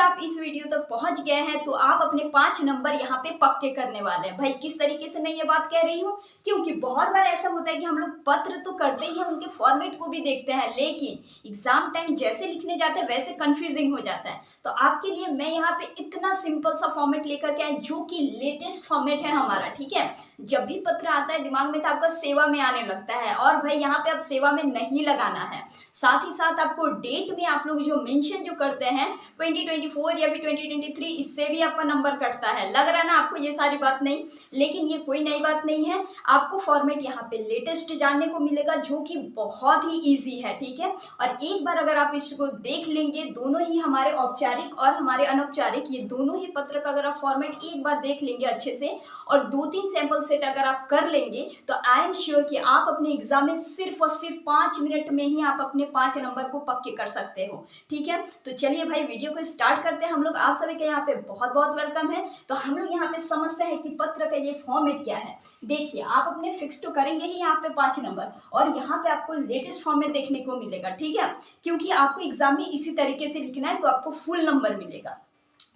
आप इस वीडियो तक पहुंच गए हैं तो आप अपने 5 नंबर यहाँ पे पक्के करने वाले हैं। भाई किस तरीके से मैं ये बात कह रही हूँ, क्योंकि बहुत बार ऐसा होता है कि हम लोग पत्र तो करते ही हैं, उनके फॉर्मेट को भी देखते हैं, लेकिन एग्जाम टाइम जैसे लिखने जाते हैं वैसे कंफ्यूजिंग हो जाता है। तो आपके लिए मैं यहाँ पे इतना सिंपल सा फॉर्मेट लेकर के आई जो कि लेटेस्ट फॉर्मेट है हमारा। ठीक है, जब भी पत्र आता है दिमाग में तो आपका सेवा में आने लगता है, और भाई यहाँ पे आप सेवा में नहीं लगाना है। साथ ही साथ आपको डेट में आप लोग जो मेंशन जो करते हैं 2024 या फिर 2023, इससे भी आपका नंबर कटता है। लग रहा है ना आपको ये सारी बात नहीं, लेकिन ये कोई नई बात नहीं है। आपको फॉर्मेट यहाँ पे लेटेस्ट जानने को मिलेगा जो कि बहुत ही इजी है। ठीक है, और एक बार अगर आप इसको देख लेंगे, दोनों ही हमारे औपचारिक और हमारे अनौपचारिक, ये दोनों ही पत्र का अगर आप फॉर्मेट एक बार देख लेंगे अच्छे से और 2-3 सैंपल सेट अगर आप कर लेंगे, तो आई एम श्योर कि आप अपने एग्जाम में सिर्फ और सिर्फ 5 मिनट में ही आप अपने 5 नंबर को पक्के कर सकते हो। ठीक है, तो चलिए भाई वीडियो को स्टार्ट करते हैं हम लोग। आप सभी के यहाँ पे बहुत बहुत वेलकम है। तो हम लोग यहाँ पे समझते हैं कि पत्र का ये फॉर्मेट क्या है। देखिए, आप अपने फिक्स तो करेंगे ही यहाँ पे 5 नंबर, और यहाँ पे आपको लेटेस्ट फॉर्मेट देखने को मिलेगा। ठीक है, क्योंकि आपको एग्जाम में इसी तरीके से लिखना है तो आपको फुल नंबर मिलेगा।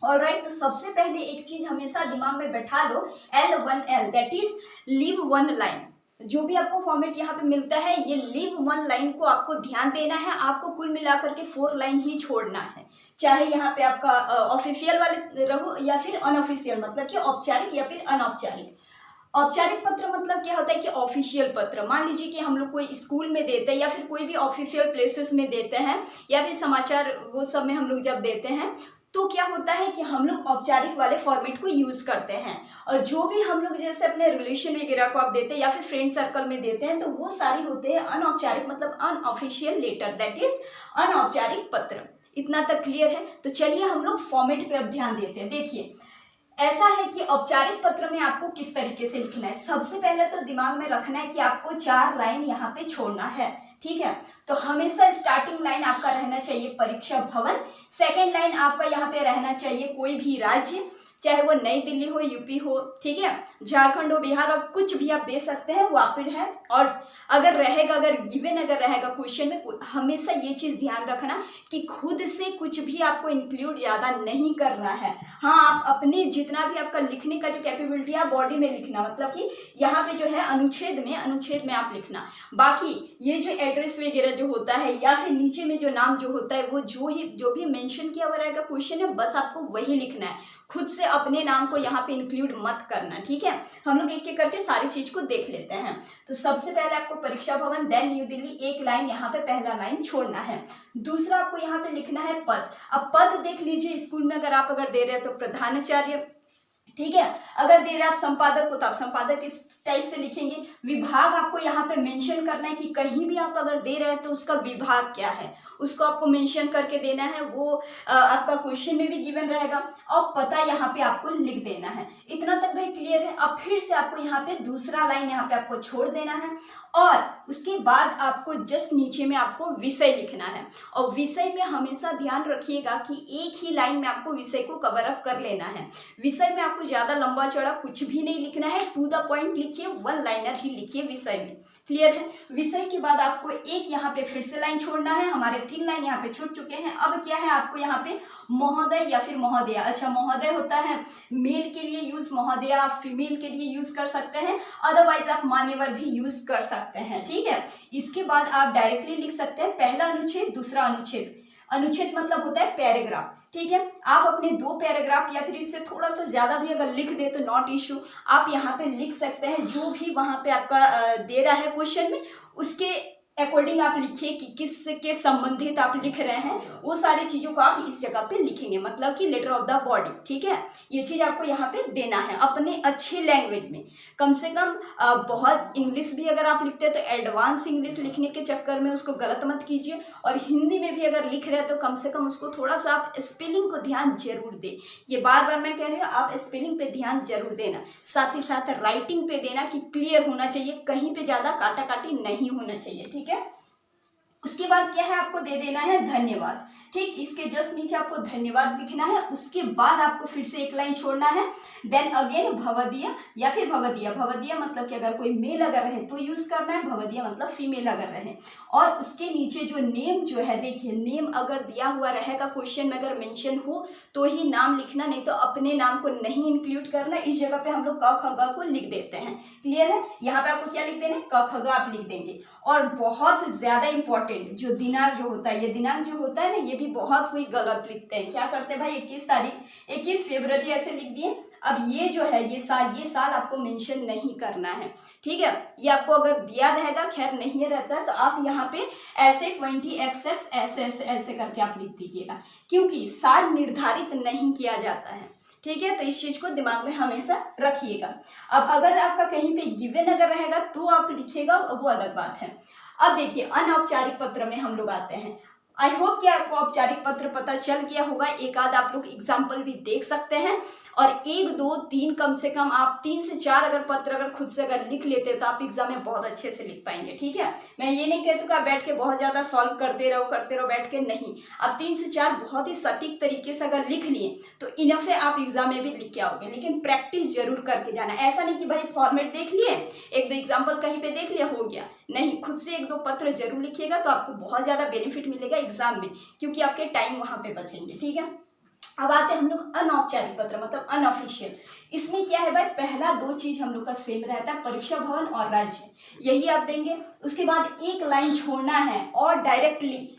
ऑलराइट, तो सबसे पहले एक चीज हमेशा दिमाग में बैठा लो, L1L, that is leave one line. जो भी आपको फॉर्मेट यहाँ पे मिलता है, ये लीव वन लाइन को आपको ध्यान देना है। आपको कुल मिलाकर के 4 लाइन ही छोड़ना है, चाहे यहाँ पे आपका ऑफिशियल वाले रहो या फिर अनऑफिशियल, मतलब कि औपचारिक या फिर अनौपचारिक। औपचारिक पत्र मतलब क्या होता है कि ऑफिशियल पत्र, मान लीजिए कि हम लोग कोई स्कूल में देते हैं या फिर कोई भी ऑफिशियल प्लेसेस में देते हैं या फिर समाचार वो सब में हम लोग जब देते हैं, तो क्या होता है कि हम लोग औपचारिक वाले फॉर्मेट को यूज करते हैं। और जो भी हम लोग जैसे अपने रिलेशन वगैरह को आप देते हैं या फिर फ्रेंड सर्कल में देते हैं, तो वो सारे होते हैं अनौपचारिक, मतलब अनऑफिशियल लेटर, दैट इज अनौपचारिक पत्र। इतना तक क्लियर है? तो चलिए हम लोग फॉर्मेट पे अब ध्यान देते हैं। देखिए, ऐसा है कि औपचारिक पत्र में आपको किस तरीके से लिखना है। सबसे पहले तो दिमाग में रखना है कि आपको 4 लाइन यहाँ पे छोड़ना है। ठीक है, तो हमेशा स्टार्टिंग लाइन आपका रहना चाहिए परीक्षा भवन। सेकंड लाइन आपका यहाँ पे रहना चाहिए कोई भी राज्य, चाहे वो नई दिल्ली हो, यूपी हो, ठीक है, झारखंड हो, बिहार हो, कुछ भी आप दे सकते हैं, वो आप है। और अगर रहेगा, अगर गिवन अगर रहेगा क्वेश्चन में, हमेशा ये चीज ध्यान रखना कि खुद से कुछ भी आपको इंक्लूड ज्यादा नहीं करना है। हाँ, आप अपने जितना भी आपका लिखने का जो कैपेबिलिटी है बॉडी में लिखना, मतलब कि यहाँ पे जो है अनुच्छेद में आप लिखना। बाकी ये जो एड्रेस वगैरह जो होता है या फिर नीचे में जो नाम जो होता है, वो जो भी मेंशन किया हुआ रहेगा क्वेश्चन है, बस आपको वही लिखना है। खुद से अपने नाम को यहाँ पे इंक्लूड मत करना। ठीक है, हम लोग एक एक करके सारी चीज को देख लेते हैं। तो सबसे पहले आपको परीक्षा भवन, देन न्यू दिल्ली, एक लाइन यहाँ पे पहला लाइन छोड़ना है। दूसरा आपको यहाँ पे लिखना है पद। अब पद देख लीजिए, स्कूल में अगर आप दे रहे हैं तो प्रधानाचार्य, ठीक है, अगर दे रहे हैं आप संपादक को तो आप संपादक इस टाइप से लिखेंगे। विभाग आपको यहाँ पे मेंशन करना है कि कहीं भी आप अगर दे रहे हैं तो उसका विभाग क्या है, उसको आपको मेंशन करके देना है। वो आपका क्वेश्चन में भी गिवन रहेगा, और पता यहाँ पे आपको लिख देना है। इतना तक भाई क्लियर है? अब फिर से आपको यहाँ पे दूसरा लाइन यहाँ पे आपको छोड़ देना है, और उसके बाद आपको जस्ट नीचे में आपको विषय लिखना है। और विषय में हमेशा ध्यान रखिएगा कि एक ही लाइन में आपको विषय को कवर अप कर लेना है। विषय में आपको ज्यादा लंबा चौड़ा कुछ भी नहीं लिखना है, टू द पॉइंट लिखिए, 1 लाइनर ही लिखिए विषय में। क्लियर है? विषय के बाद आपको एक यहाँ पे फिर से लाइन छोड़ना है। हमारे 3 लाइन यहाँ पे छूट चुके हैं। अब क्या है, आपको यहाँ पे महोदय या फिर महोदया, अच्छा महोदय होता है मेल के लिए यूज, महोदया आप फीमेल के लिए यूज कर सकते हैं, अदरवाइज आप मान्यवर भी यूज कर सकते हैं। ठीक है, इसके बाद आप डायरेक्टली लिख सकते हैं पहला अनुच्छेद, दूसरा अनुच्छेद। अनुच्छेद मतलब होता है पैराग्राफ। ठीक है, आप अपने 2 पैराग्राफ या फिर इससे थोड़ा सा ज्यादा भी अगर लिख दे तो नॉट इशू, आप यहाँ पे लिख सकते हैं। जो भी वहां पे आपका दे रहा है क्वेश्चन में, उसके अकॉर्डिंग आप लिखिए कि किसके संबंधित आप लिख रहे हैं, वो सारी चीजों को आप इस जगह पे लिखेंगे, मतलब कि लेटर ऑफ द बॉडी। ठीक है, ये चीज आपको यहाँ पे देना है अपने अच्छे लैंग्वेज में। कम से कम बहुत इंग्लिश भी अगर आप लिखते हैं तो एडवांस इंग्लिश लिखने के चक्कर में उसको गलत मत कीजिए, और हिंदी में भी अगर लिख रहे हैं तो कम से कम उसको थोड़ा सा आप स्पेलिंग को ध्यान जरूर दें। ये बार बार मैं कह रही हूँ, आप स्पेलिंग पे ध्यान जरूर देना, साथ ही साथ राइटिंग पे देना कि क्लियर होना चाहिए, कहीं पे ज्यादा काटा काटी नहीं होना चाहिए। ठीक है, उसके बाद क्या है, आपको दे देना है धन्यवाद। ठीक, इसके जस्ट नीचे आपको धन्यवाद लिखना है। उसके बाद आपको फिर से एक लाइन छोड़ना है। देन अगेन भवदीय या फिर भवदीय, भवदीय मतलब कि अगर कोई मेल अगर रहे तो यूज करना है, भवदीय मतलब फीमेल अगर रहे। और उसके नीचे जो नेम जो है, देखिए नेम अगर दिया हुआ रहेगा क्वेश्चन में अगर मेंशन हो तो ही नाम लिखना, नहीं तो अपने नाम को नहीं इंक्लूड करना। इस जगह पे हम लोग क ख ग को लिख देते हैं। क्लियर है? यहाँ पे आपको क्या लिख देना है, क ख ग आप लिख देंगे। और बहुत ज्यादा इंपॉर्टेंट जो दिनांक जो होता है, ये दिनांक जो होता है ना, ये भी बहुत कोई गलत लिखते हैं। क्या करते हैं भाई, 21 तारीख, 21 फरवरी ऐसे लिख दिए। अब ये जो है ये साल आपको मेंशन नहीं करना है। ठीक है, ये आपको अगर दिया रहेगा, खैर नहीं रहता है, तो आप यहाँ पे ऐसे 20XX ऐसे करके आप लिख दीजिएगा, क्योंकि साल निर्धारित नहीं किया जाता है। ठीक है, तो इस चीज को दिमाग में हमेशा रखिएगा। अब अगर आपका कहीं पे गिवन अगर रहेगा तो आप लिखिएगा, वो अलग बात है। अब देखिए अनौपचारिक पत्र में हम लोग आते हैं। आई होप कि आपको औपचारिक पत्र पता चल गया होगा। एक आध आप लोग एग्जाम्पल भी देख सकते हैं, और 1 2 3 कम से कम आप 3 से 4 अगर पत्र अगर खुद से अगर लिख लेते हो तो आप एग्जाम में बहुत अच्छे से लिख पाएंगे। ठीक है, मैं ये नहीं कहती कि आप बैठ के बहुत ज्यादा सॉल्व करते रहो बैठ के, नहीं। आप 3 से 4 बहुत ही सटीक तरीके से अगर लिख लिए तो इनफ है, आप एग्जाम में भी लिख के आओगे। लेकिन प्रैक्टिस जरूर करके जाना। ऐसा नहीं कि भाई फॉर्मेट देख लिए, 1 2 एग्जाम्पल कहीं पे देख लिया, हो गया। नहीं, खुद से 1 2 पत्र जरूर लिखिएगा तो आपको बहुत ज्यादा बेनिफिट मिलेगा एग्जाम में, क्योंकि आपके टाइम वहां पे बचेंगे। ठीक है, अब आते हैं हम लोग अनौपचारिक पत्र मतलब अनऑफिशियल। इसमें क्या है भाई, पहला 2 चीज हम लोग का सेम रहता है, परीक्षा भवन और राज्य, यही आप देंगे। उसके बाद एक लाइन छोड़ना है और डायरेक्टली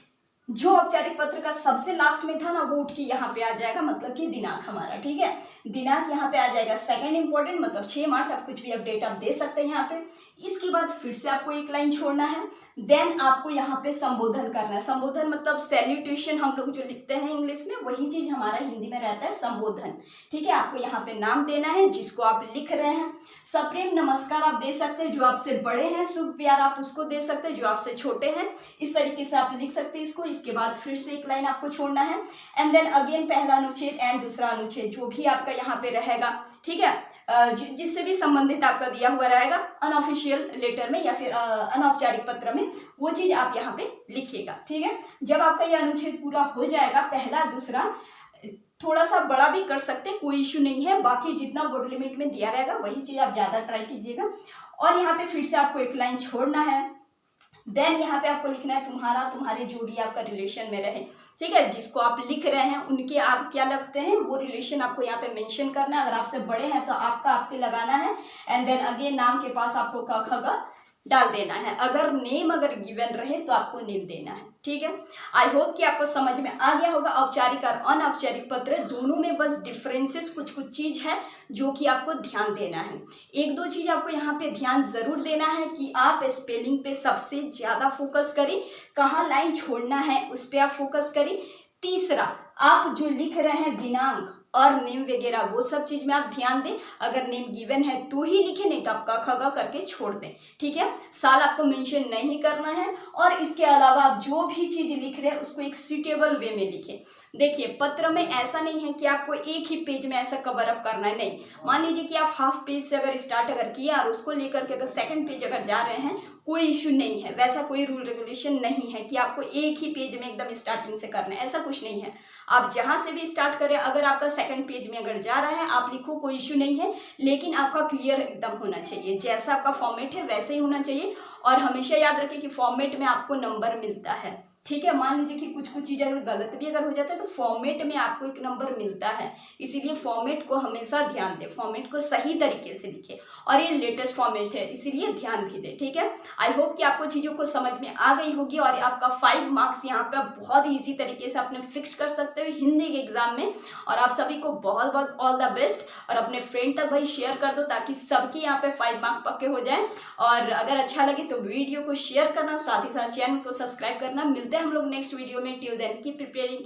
जो औपचारिक पत्र का सबसे लास्ट में था ना, वो उठ के यहाँ पे आ जाएगा, मतलब कि दिनांक हमारा। ठीक है, दिनांक यहाँ पे आ जाएगा। सेकंड इंपॉर्टेंट मतलब 6 मार्च, आप कुछ भी अपडेट आप दे सकते हैं यहाँ पे। इसके बाद फिर से आपको एक लाइन छोड़ना है। देन आपको यहाँ पे संबोधन करना है। संबोधन मतलब सैल्यूटेशन हम लोग जो लिखते हैं इंग्लिश में, वही चीज हमारा हिंदी में रहता है संबोधन। ठीक है, आपको यहाँ पे नाम देना है जिसको आप लिख रहे हैं। सप्रेम नमस्कार आप दे सकते हैं, जो आपसे बड़े हैं। शुभ प्यार आप उसको दे सकते हैं जो आपसे छोटे हैं। इस तरीके से आप लिख सकते हैं इसको। इसके बाद फिर से एक लाइन आपको छोड़ना है। एंड देन अगेन पहला अनुच्छेद एंड दूसरा अनुच्छेद जो भी आपका यहाँ पे रहेगा, ठीक है, जिससे भी संबंधित आपका दिया हुआ रहेगा अनऑफिशियल लेटर में या फिर अनौपचारिक पत्र में, वो चीज आप यहाँ पे लिखिएगा। ठीक है, जब आपका ये अनुच्छेद पूरा हो जाएगा, पहला दूसरा थोड़ा सा बड़ा भी कर सकते हैं, कोई इश्यू नहीं है। बाकी जितना वर्ड लिमिट में दिया रहेगा वही चीज आप ज्यादा ट्राई कीजिएगा। और यहाँ पे फिर से आपको एक लाइन छोड़ना है। देन यहाँ पे आपको लिखना है तुम्हारा, तुम्हारे जो भी आपका रिलेशन में रहे। ठीक है, जिसको आप लिख रहे हैं उनके आप क्या लगते हैं, वो रिलेशन आपको यहाँ पे मेंशन करना है। अगर आपसे बड़े हैं तो आपका आपके लगाना है। एंड देन अगेन नाम के पास आपको क ख ग डाल देना है। अगर नेम अगर गिवन रहे तो आपको नेम देना है। ठीक है, आई होप कि आपको समझ में आ गया होगा। औपचारिक और अनौपचारिक पत्र दोनों में बस डिफरेंसेस कुछ चीज है जो कि आपको ध्यान देना है। 1 2 चीज आपको यहाँ पे ध्यान जरूर देना है कि आप स्पेलिंग पे सबसे ज्यादा फोकस करें, कहाँ लाइन छोड़ना है उस पर आप फोकस करें। तीसरा, आप जो लिख रहे हैं दिनांक और नेम वगैरह वो सब चीज में आप ध्यान दें। अगर नेम गिवन है तो ही लिखे, नहीं तो आप क ख ग करके छोड़ दें। ठीक है, साल आपको मेंशन नहीं करना है। और इसके अलावा आप जो भी चीज लिख रहे हैं उसको एक सूटेबल वे में लिखें। देखिए, पत्र में ऐसा नहीं है कि आपको एक ही पेज में ऐसा कवर अप करना है, नहीं। मान लीजिए कि आप हाफ पेज से अगर स्टार्ट अगर किया और उसको लेकर के अगर सेकंड पेज अगर जा रहे हैं, कोई इश्यू नहीं है। वैसा कोई रूल रेगुलेशन नहीं है कि आपको एक ही पेज में एकदम स्टार्टिंग से करना है, ऐसा कुछ नहीं है। आप जहां से भी स्टार्ट करें, अगर आपका सेकंड पेज में अगर जा रहा है आप लिखो, कोई इश्यू नहीं है। लेकिन आपका क्लियर एकदम होना चाहिए, जैसा आपका फॉर्मेट है वैसे ही होना चाहिए। और हमेशा याद रखें कि फॉर्मेट में आपको नंबर मिलता है। ठीक है, मान लीजिए कि कुछ चीज़ अगर गलत भी अगर हो जाता है तो फॉर्मेट में आपको एक नंबर मिलता है। इसीलिए फॉर्मेट को हमेशा ध्यान दें, फॉर्मेट को सही तरीके से लिखें। और ये लेटेस्ट फॉर्मेट है इसीलिए ध्यान भी दें। ठीक है, आई होप कि आपको चीज़ों को समझ में आ गई होगी। और आपका 5 मार्क्स यहाँ पे आप बहुत ही ईजी तरीके से अपने फिक्स कर सकते हो हिंदी के एग्जाम में। और आप सभी को बहुत बहुत ऑल द बेस्ट। और अपने फ्रेंड तक भाई शेयर कर दो ताकि सबकी यहाँ पे 5 मार्क पक्के हो जाए। और अगर अच्छा लगे तो वीडियो को शेयर करना, साथ ही साथ चैनल को सब्सक्राइब करना। मिलते हैं हम लोग नेक्स्ट वीडियो में। Till then keep preparing